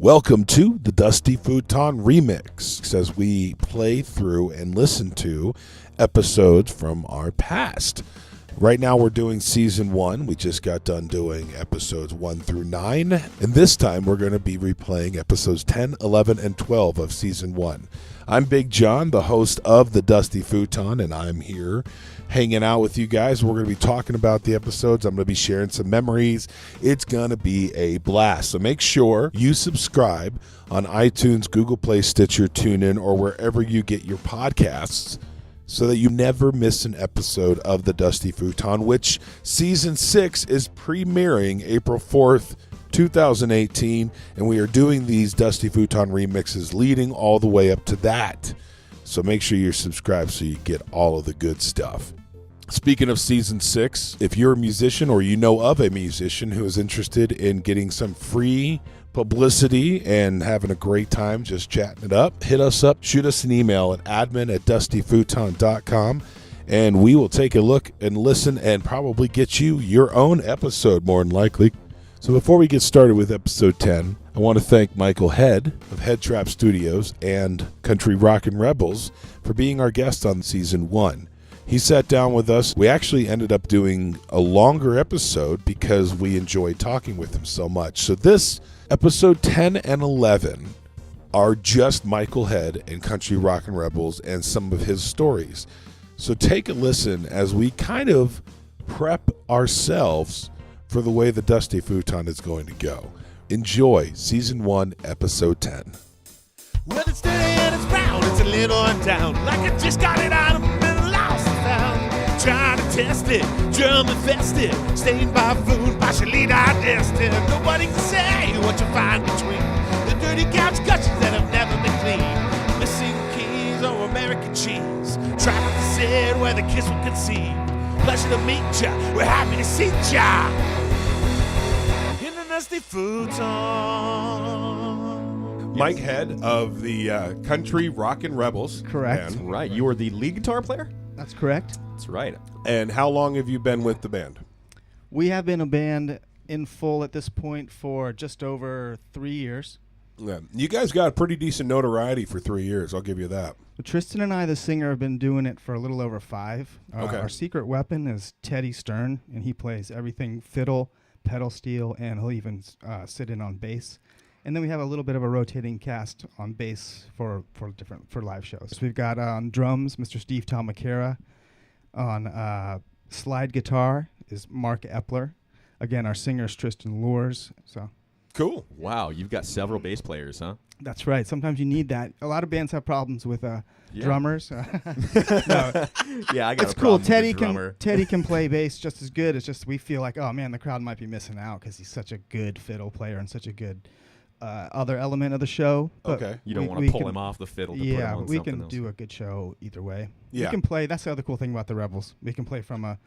Welcome to the Dusty Futon Remix, as we play through and listen to episodes from our past. Right now we're doing Season 1. We just got done doing episodes 1 through 9. And this time we're going to be replaying episodes 10, 11, and 12 of Season 1. I'm Big John, the host of the Dusty Futon, and I'm here hanging out with you guys. We're going to be talking about the episodes. I'm going to be sharing some memories. It's going to be a blast. So make sure you subscribe on iTunes, Google Play, Stitcher, TuneIn, or wherever you get your podcasts, so that you never miss an episode of the Dusty Futon, which Season 6 is premiering April 4th, 2018, and we are doing these Dusty Futon remixes leading all the way up to that. So make sure you're subscribed so you get all of the good stuff. Speaking of Season 6, if you're a musician or you know of a musician who is interested in getting some free publicity and having a great time just chatting it up, hit us up, shoot us an email at admin@dustyfuton.com, and we will take a look and listen and probably get you your own episode, more than likely. So before we get started with episode 10, I want to thank Michael Head of Head Trap Studios and Country Rockin' Rebels for being our guest on Season 1. He sat down with us. We actually ended up doing a longer episode because we enjoyed talking with him so much. So this episode 10 and 11 are just Michael Head and Country Rockin' Rebels and some of his stories. So take a listen as we kind of prep ourselves for the way the Dusty Futon is going to go. Enjoy Season 1, Episode 10. Well, it's dirty and it's brown, it's a little undown, like I just got it out of and lost and found. Trying to test it, germ infested, stained by food, partially digested. Nobody can say what you find between the dirty couch gushers that have never been cleaned. Missing keys or American cheese, trapped the seed where the kiss will conceive. Pleasure to meet ya, we're happy to see ya in the Dusty Futon. Mike Head of the Country Rockin' Rebels. Correct. Band. Right, you are the lead guitar player? That's correct. That's right. And how long have you been with the band? We have been a band in full at this point for just over 3 years. Yeah. You guys got a pretty decent notoriety for 3 years, I'll give you that. But Tristan and I, the singer, have been doing it for a little over 5. Okay. Our secret weapon is Teddy Stern, and he plays everything fiddle, pedal steel, and he'll even sit in on bass. And then we have a little bit of a rotating cast on bass for live shows. So we've got on drums, Mr. Steve Talmacara. On slide guitar is Mark Epler. Again, our singer is Tristan Lures. So Cool. Wow, you've got several bass players, huh? that's right. Sometimes you need that. A lot of bands have problems with drummers. No, Yeah, I got it's a cool. problem with Teddy the drummer. can play bass just as good. It's just we feel like, oh man, the crowd might be missing out because he's such a good fiddle player and such a good other element of the show. But Okay. You don't want to pull him off the fiddle to put him on we something can else. do a good show either way. Yeah. We can play. That's the other cool thing about the Rebels. We can play from a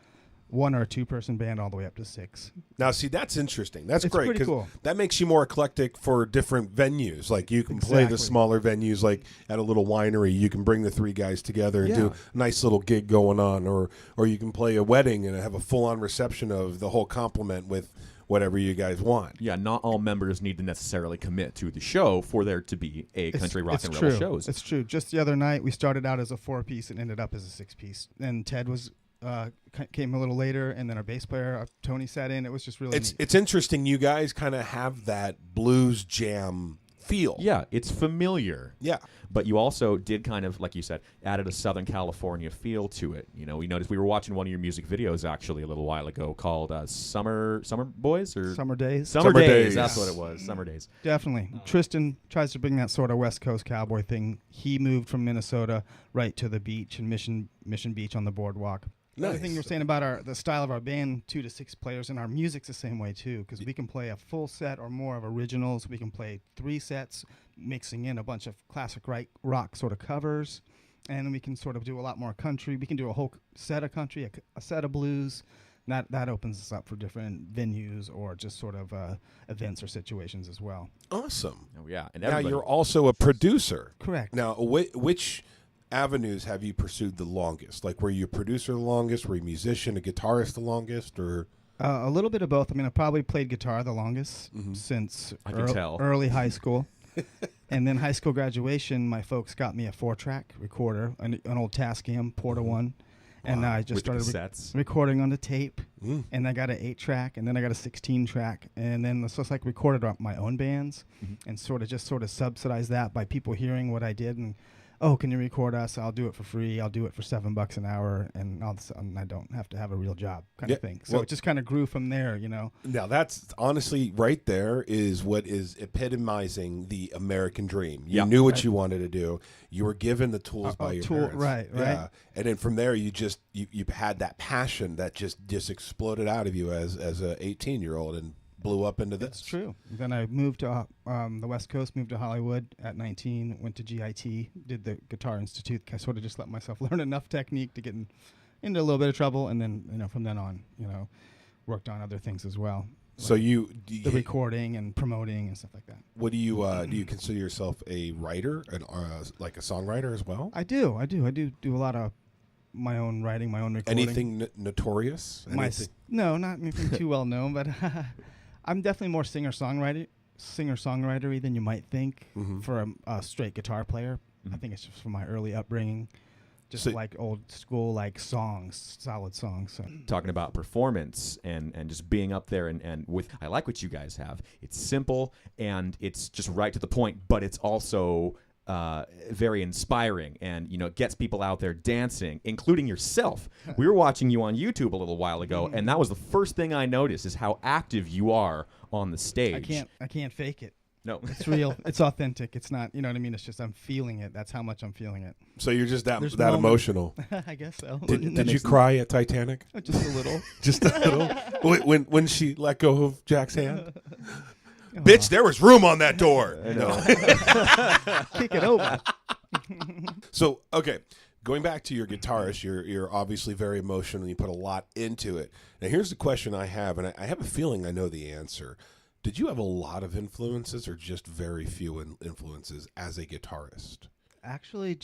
1 or 2 person band all the way up to 6. Now, see, that's interesting. That's It's great pretty cool. that makes you more eclectic for different venues. Like you can play the Exactly. smaller venues, like at a little winery. You can bring the 3 guys together and do Yeah. a nice little gig going on, or you can play a wedding and have a full-on reception of the whole complement with whatever you guys want. Yeah, not all members need to necessarily commit to the show for there to be a country rock and roll true. shows. It's true. Just the other night, we started out as a 4-piece and ended up as a 6-piece. And Ted was came a little later, and then our bass player Tony sat in. It was just really neat. It's interesting. You guys kind of have that blues jam feel. Yeah, it's familiar. Yeah. But you also did kind of, like you said, added a Southern California feel to it. You know, we noticed we were watching one of your music videos actually a little while ago called Summer Boys or Summer Days. Summer Summer Days. Days. That's what it was. Summer Days. Definitely. Tristan tries to bring that sort of West Coast cowboy thing. He moved from Minnesota right to the beach in Mission Beach on the boardwalk. The other Nice. thing you were saying about the style of our band, 2 to 6 players, and our music's the same way too, because we can play a full set or more of originals. We can play 3 sets, mixing in a bunch of classic rock sort of covers, and we can sort of do a lot more country. We can do a whole set of country, a set of blues. That opens us up for different venues or just sort of events or situations as well. Awesome. Oh, yeah. And Now, everybody- you're also a producer. Correct. Now, which avenues have you pursued the longest? Like, were you a producer the longest? Were you a musician, a guitarist the longest? Or A little bit of both. I mean, I probably played guitar the longest since I can tell. early high school. And then high school graduation, my folks got me a 4-track recorder, an old Tascam Porta 1. And I just With started cassettes. recording on the tape. And I got an 8-track, and then I got a 16-track. And then so it's like recorded on my own bands and sort of subsidized that by people hearing what I did and, oh, can you record us? I'll do it for free. I'll do it for $7 an hour, and all of a sudden I don't have to have a real job kind of thing. So well, it just kind of grew from there, you know. Now that's honestly right there is what is epitomizing the American dream. You knew what you wanted to do. You were given the tools by your parents. Right. Yeah. And then from there you just you had that passion that just exploded out of you as a 18-year-old and blew up into this. That's true. Then I moved to the West Coast, moved to Hollywood at 19, went to GIT, did the Guitar Institute. I sort of just let myself learn enough technique to get into a little bit of trouble, and then from then on, worked on other things as well. So the recording and promoting and stuff like that. What do you consider yourself a writer and like a songwriter as well? I do a lot of my own writing, my own recording. Anything notorious? No, not anything too well known, but I'm definitely more singer-songwritery than you might think for a straight guitar player. I think it's just from my early upbringing, just like old school, like songs, solid songs. So. Talking about performance and just being up there and with, I like what you guys have. It's simple and it's just right to the point, but it's also very inspiring, and it gets people out there dancing, including yourself. We were watching you on YouTube a little while ago, and that was the first thing I noticed is how active you are on the stage. I can't fake it. No, it's real. It's authentic. It's not. You know what I mean? It's just I'm feeling it. That's how much I'm feeling it. So you're just that emotional. I guess so. Did you cry at Titanic? Just a little. Just a little. when she let go of Jack's hand. Bitch, there was room on that door. Kick it over. So, okay, going back to your guitarist, you're obviously very emotional. You put a lot into it. Now, here's the question I have, and I have a feeling I know the answer. Did you have a lot of influences or just very few influences as a guitarist? Actually,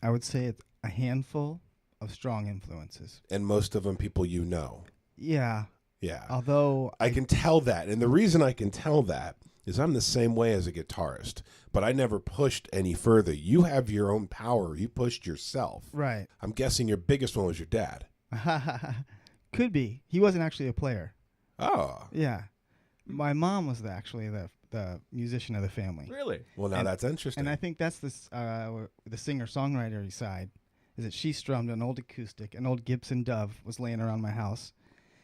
I would say it's a handful of strong influences. And most of them people you know. Yeah. Yeah. Although I can tell that. And the reason I can tell that is I'm the same way as a guitarist, but I never pushed any further. You have your own power. You pushed yourself. Right. I'm guessing your biggest one was your dad. Could be. He wasn't actually a player. Oh. Yeah. My mom was actually the musician of the family. Really? Well, now that's interesting. And I think that's the singer-songwriter side, is that she strummed an old acoustic, an old Gibson Dove was laying around my house.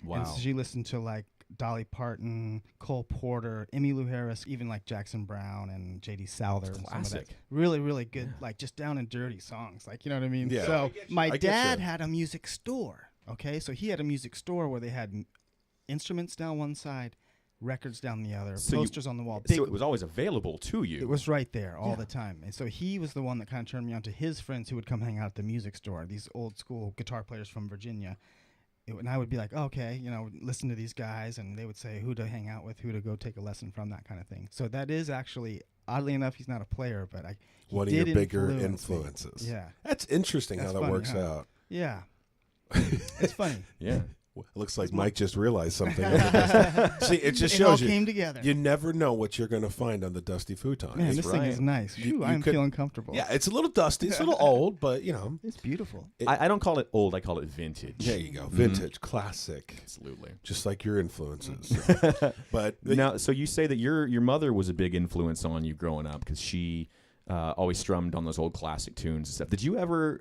Wow. And so she listened to like Dolly Parton, Cole Porter, Emmylou Harris, even like Jackson Brown and J.D. Souther. And some of that. Really, really good, like just down and dirty songs. Like, you know what I mean? Yeah. So my dad had a music store. Okay, so he had a music store where they had instruments down one side, records down the other, posters on the wall. So it was always available to you. It was right there all the time. And so he was the one that kind of turned me on to his friends who would come hang out at the music store, these old school guitar players from Virginia. And I would be like, okay, listen to these guys, and they would say who to hang out with, who to go take a lesson from, that kind of thing. So that is actually, oddly enough, he's not a player, but one of your bigger influences. Me. Yeah. That's interesting. That's how that works out. Yeah. It's funny. Yeah. It looks like Mike just realized something. See, it just shows all came together. You never know what you're going to find on the Dusty Futon. Man, this thing is nice. I'm feeling comfortable. Yeah, it's a little dusty. It's a little old, but, It's beautiful. I don't call it old. I call it vintage. There you go. Vintage, classic. Absolutely. Just like your influences. But now, so you say that your mother was a big influence on you growing up because she always strummed on those old classic tunes and stuff. Did you ever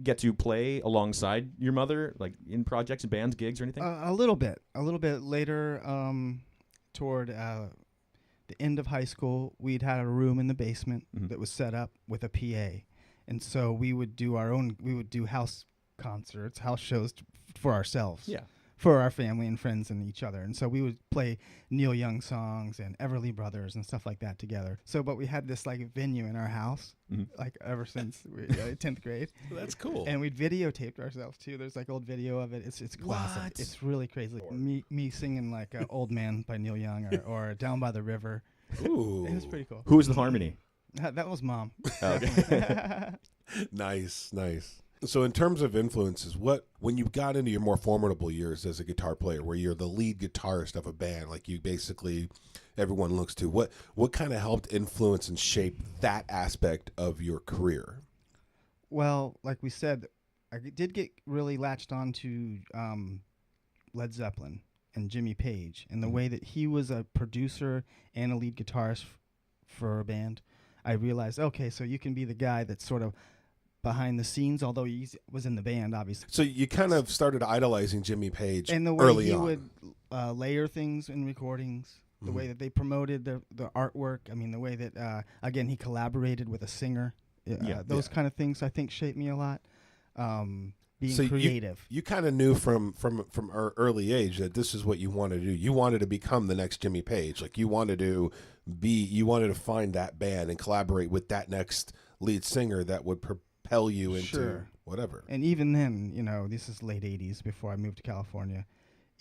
get to play alongside your mother, like in projects, bands, gigs, or anything? A little bit later, toward the end of high school, we'd had a room in the basement that was set up with a PA, and so we would do house concerts, house shows for ourselves. Yeah. For our family and friends and each other. And so we would play Neil Young songs and Everly Brothers and stuff like that together. So, but we had this like venue in our house, like ever since 10th grade. That's cool. And we'd videotaped ourselves too. There's like old video of it. It's classic. What? It's really crazy. Me singing like Old Man by Neil Young or Down by the River. Ooh. It was pretty cool. Who was the harmony? That was Mom. Oh, okay. Nice. So in terms of influences, when you got into your more formidable years as a guitar player, where you're the lead guitarist of a band, like you basically everyone looks to, what kind of helped influence and shape that aspect of your career? Well, like we said, I did get really latched on to Led Zeppelin and Jimmy Page, and the way that he was a producer and a lead guitarist for a band. I realized, okay, so you can be the guy that's sort of behind the scenes, although he was in the band, obviously. So you kind of started idolizing Jimmy Page And the way early he on. would layer things in recordings, the way that they promoted the artwork. I mean, the way that, again, he collaborated with a singer. Those kind of things, I think, shaped me a lot. Being So creative. You kind of knew from early age that this is what you wanted to do. You wanted to become the next Jimmy Page. Like you wanted to find that band and collaborate with that next lead singer that would propel you into whatever. And even then, this is late 80s before I moved to California.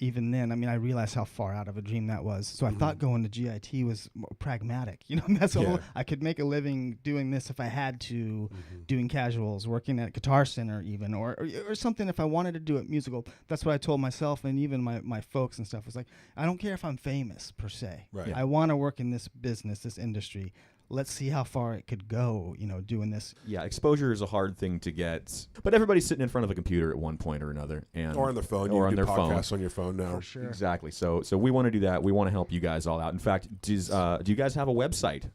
Even then, I mean, I realized how far out of a dream that was. So I thought going to GIT was more pragmatic. That's I could make a living doing this if I had to, doing casuals, working at Guitar Center even, or something if I wanted to do it musical. That's what I told myself, and even my folks and stuff was like, I don't care if I'm famous per se. Right. I want to work in this business, this industry. Let's see how far it could go, doing this. Yeah, exposure is a hard thing to get, but everybody's sitting in front of a computer at one point or another, Or on their phone. Or you on can do their phone. podcasts on your phone now. For sure. Exactly. So we want to do that. We want to help you guys all out. In fact, do you guys have a website?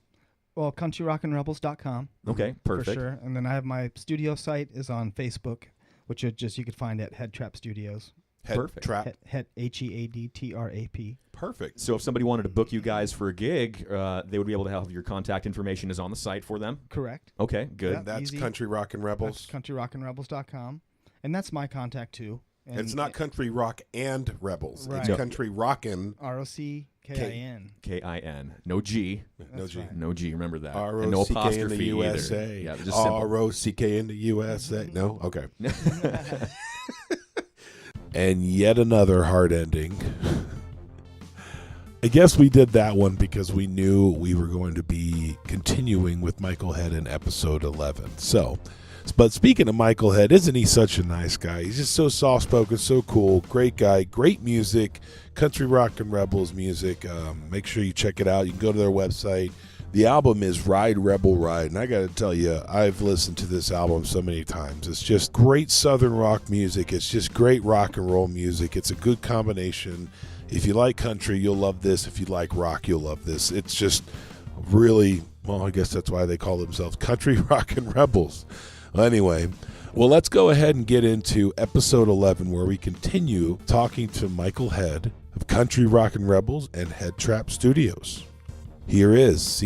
Well, countryrockinrebels.com. Okay, perfect. For sure. And then I have my studio site is on Facebook, which you could find at Head Trap Studios. Perfect. Trap. Head HEADTRAP. Perfect. So if somebody wanted to book you guys for a gig, they would be able to have your contact information is on the site for them. Correct. Okay, good. Yeah. That's Easy. Country Rockin' Rebels. That's countryrockinrebels.com. And that's my contact too. And It's not Country Rock and Rebels. Right. It's No. Country Rockin'. ROCKIN. KIN. No G. No G. right. No G. Remember that. And no ROCK in the apostrophe USA. either. Yeah, just simple. ROCK in the USA. No? Okay. And yet another hard ending. I guess we did that one because we knew we were going to be continuing with Michael Head in episode 11. So, but speaking of Michael Head, isn't he such a nice guy? He's just so soft-spoken, so cool, great guy, great music, Country Rockin' Rebels music. Make sure you check it out. You can go to their website. The album is Ride Rebel Ride, and I got to tell you, I've listened to this album so many times. It's just great Southern rock music. It's just great rock and roll music. It's a good combination. If you like country, you'll love this. If you like rock, you'll love this. It's just really, well, I guess that's why they call themselves Country Rockin' Rebels. Anyway, well, let's go ahead and get into episode 11, where we continue talking to Michael Head of Country Rockin' Rebels and Head Trap Studios. Here is season